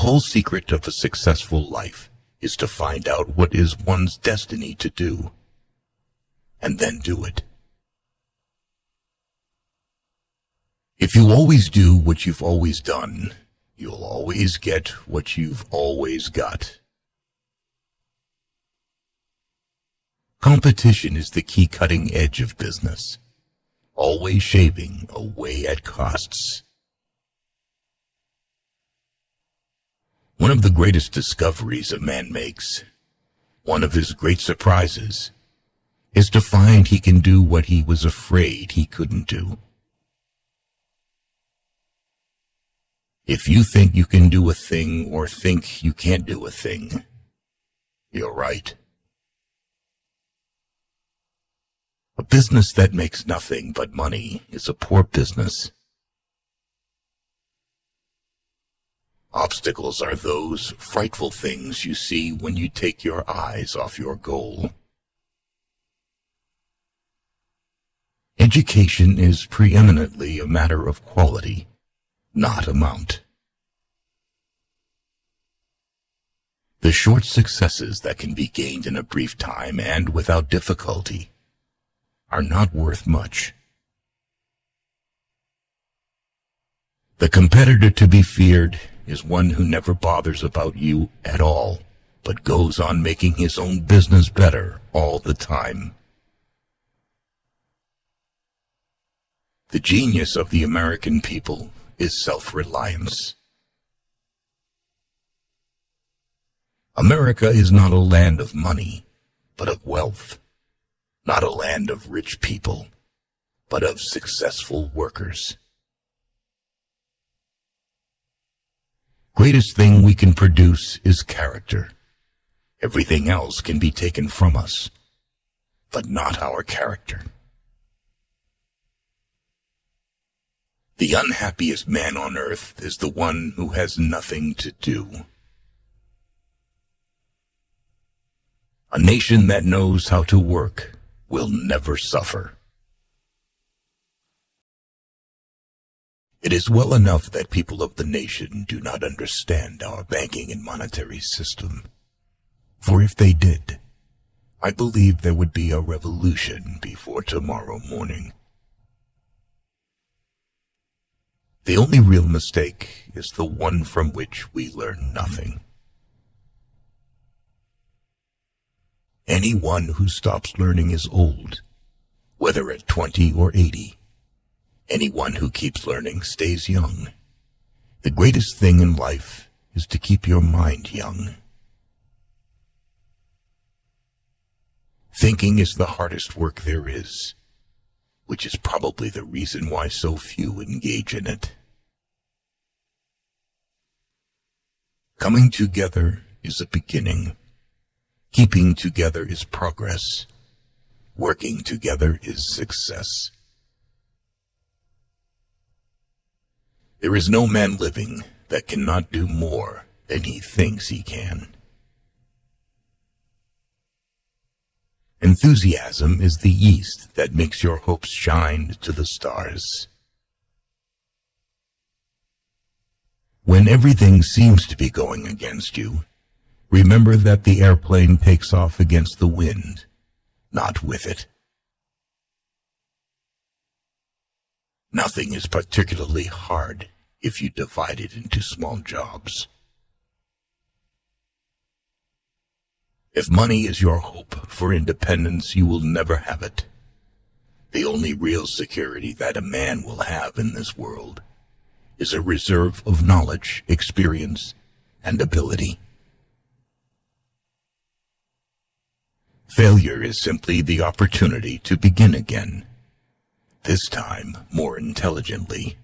whole secret of a successful life is to find out what is one's destiny to do, and then do it. If you always do what you've always done, you'll always get what you've always got. Competition is the key cutting edge of business, always shaving away at costs. One of the greatest discoveries a man makes, one of his great surprises, is to find he can do what he was afraid he couldn't do. If you think you can do a thing or think you can't do a thing, you're right. A business that makes nothing but money is a poor business. Obstacles are those frightful things you see when you take your eyes off your goal. Education is preeminently a matter of quality, not amount. The short successes that can be gained in a brief time and without difficulty are not worth much. The competitor to be feared is one who never bothers about you at all, but goes on making his own business better all the time. The genius of the American people is self-reliance. America is not a land of money, but of wealth. Not a land of rich people, but of successful workers. Greatest thing we can produce is character. Everything else can be taken from us, but not our character. The unhappiest man on earth is the one who has nothing to do. A nation that knows how to work will never suffer. It is well enough that people of the nation do not understand our banking and monetary system. For if they did, I believe there would be a revolution before tomorrow morning. The only real mistake is the one from which we learn nothing. Anyone who stops learning is old, whether at 20 or 80. Anyone who keeps learning stays young. The greatest thing in life is to keep your mind young. Thinking is the hardest work there is, which is probably the reason why so few engage in it. Coming together is a beginning. Keeping together is progress. Working together is success. There is no man living that cannot do more than he thinks he can. Enthusiasm is the yeast that makes your hopes shine to the stars. When everything seems to be going against you, remember that the airplane takes off against the wind, not with it. Nothing is particularly hard if you divide it into small jobs. If money is your hope for independence, you will never have it. The only real security that a man will have in this world is a reserve of knowledge, experience, and ability. Failure is simply the opportunity to begin again, this time more intelligently.